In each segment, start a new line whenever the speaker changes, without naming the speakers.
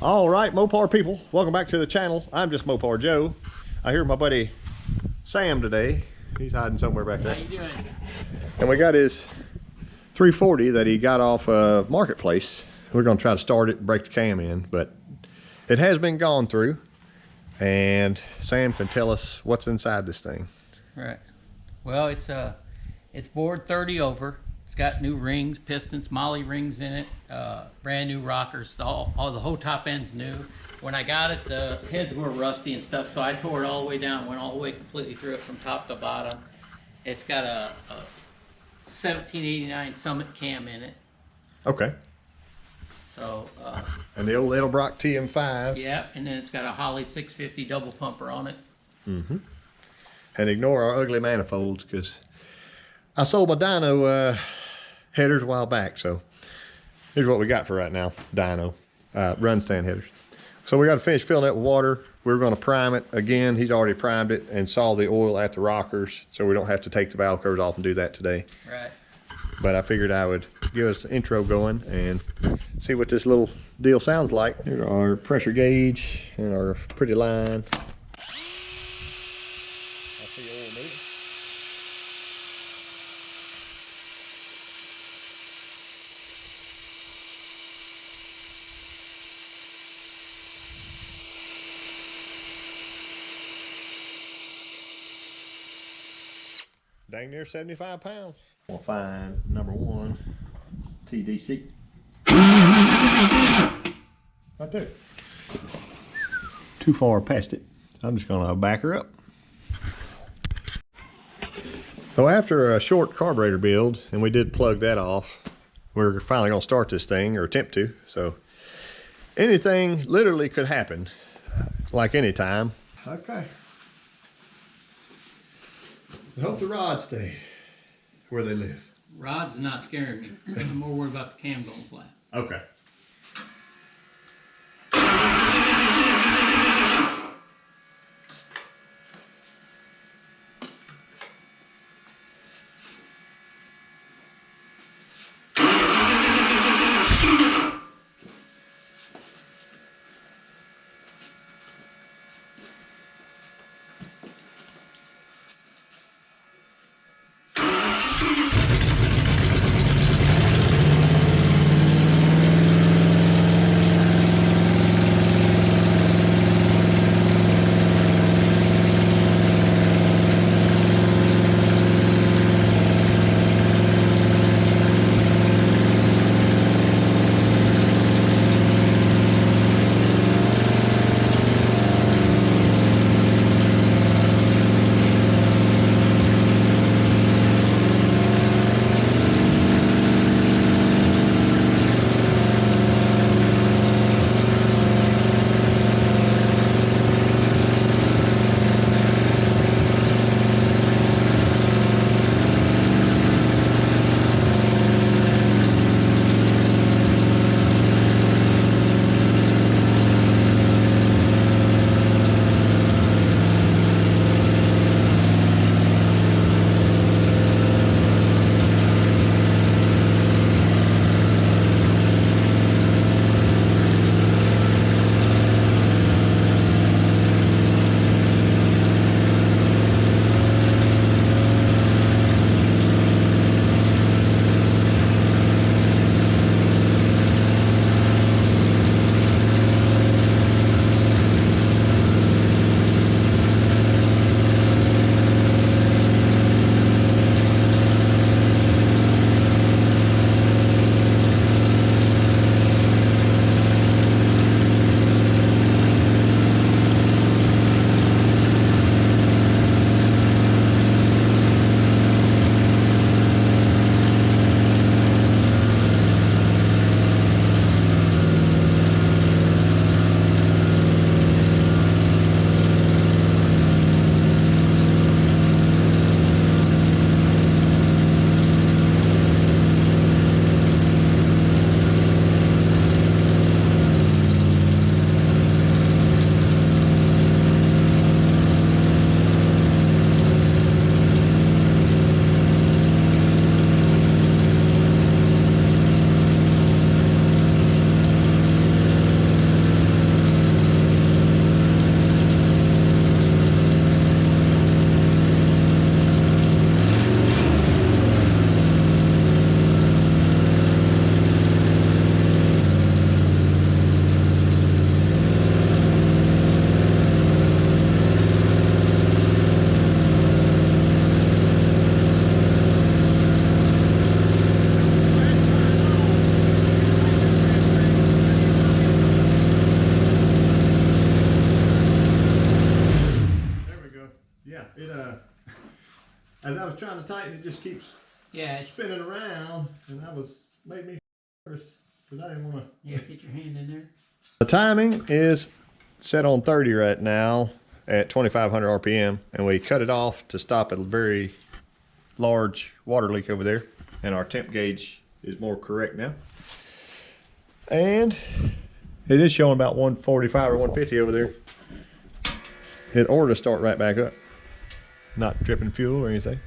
All right, Mopar people, welcome back to the channel. I'm just Mopar Joe. I hear my buddy Sam today. He's hiding somewhere back there.
How you doing?
And we got his 340 that he got off of Marketplace. We're gonna try to start it and break the cam in, but it has been gone through. And Sam can tell us what's inside this thing.
Right. Well, it's bored 30 over. It's got new rings, pistons, molly rings in it, brand new rockers. All the whole top end's new. When I got it, the heads were rusty and stuff, so I tore it all the way down, went all the way completely through it from top to bottom. It's got a 1789 Summit cam in it.
Okay.
So.
And the old Edelbrock TM5.
Yeah, and then it's got a Holly 650 double pumper on it.
Mm-hmm. And ignore our ugly manifolds, because I sold my dyno headers a while back, so here's what we got for right now. Dyno run stand headers. So we got to finish filling it with water. We're going to prime it again. He's already primed it and saw the oil at the rockers, so we don't have to take the valve covers off and do that today.
Right.
But I figured I would give us an intro going and see what this little deal sounds like. Here's our pressure gauge and our pretty line. Dang near 75 pounds. We'll find number one TDC. Right there. Too far past it. I'm just gonna back her up. So after a short carburetor build, and we did plug that off, we're finally gonna start this thing, or attempt to. So anything literally could happen, like any time. Okay. I hope the rods stay where they live.
Rods are not scaring me. I'm more worried about the cam going flat.
Okay. it as I was trying to tighten, it just keeps spinning around, and made me nervous because I didn't want to.
Yeah, get your hand in there.
The timing is set on 30 right now at 2,500 RPM, and we cut it off to stop a very large water leak over there, and our temp gauge is more correct now. And it is showing about 145 or 150 over there. It ought to start right back up. Not dripping fuel or anything.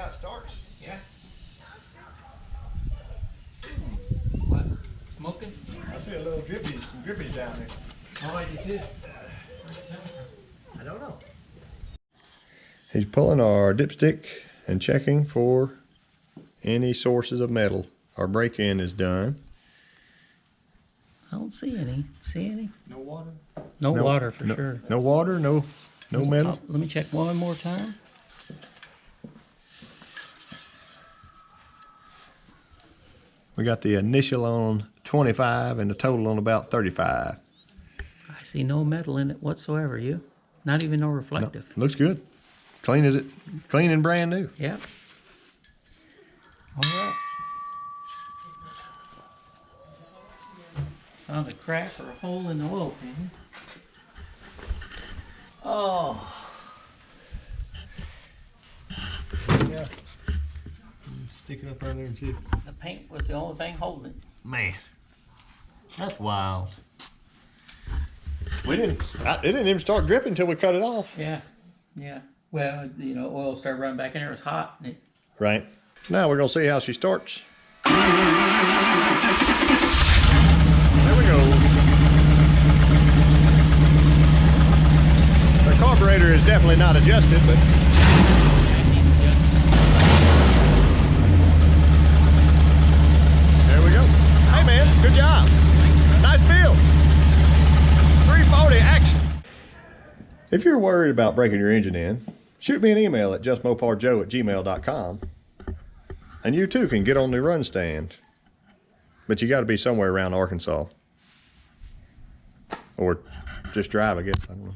how it starts.
Yeah. What? Smoking?
I see a little drippies, some drippies down there.
Oh, I did too.
I don't know. He's pulling our dipstick and checking for any sources of metal. Our break-in is done.
I don't see any. See any?
No water?
No water for sure.
No water, no metal.
Let me check one more time.
We got the initial on 25 and the total on about 35.
I see no metal in it whatsoever. You? Not even no reflective.
No, looks good. Clean as it, clean and brand new.
Yep. All right. Found a crack or a hole in the oil pan. Oh.
Yeah. Stick it up right there and see.
The paint was the only thing holding it.
Man, that's wild. It didn't even start dripping until we cut it off.
Yeah. Yeah. Well, you know, oil started running back in there. It was hot. And it,
Right. Now we're gonna see how she starts. There we go. The carburetor is definitely not adjusted, but there we go. Hey man, good job. Nice build. 340 action. If you're worried about breaking your engine in, shoot me an email at JustMoparJoe@gmail.com. And you too can get on the run stand. But you got to be somewhere around Arkansas. Or just drive, I guess. I don't know.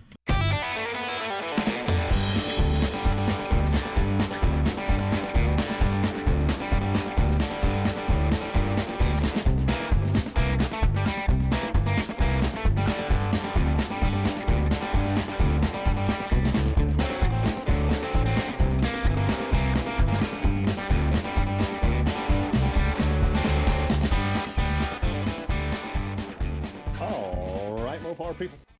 All right, Mopar people.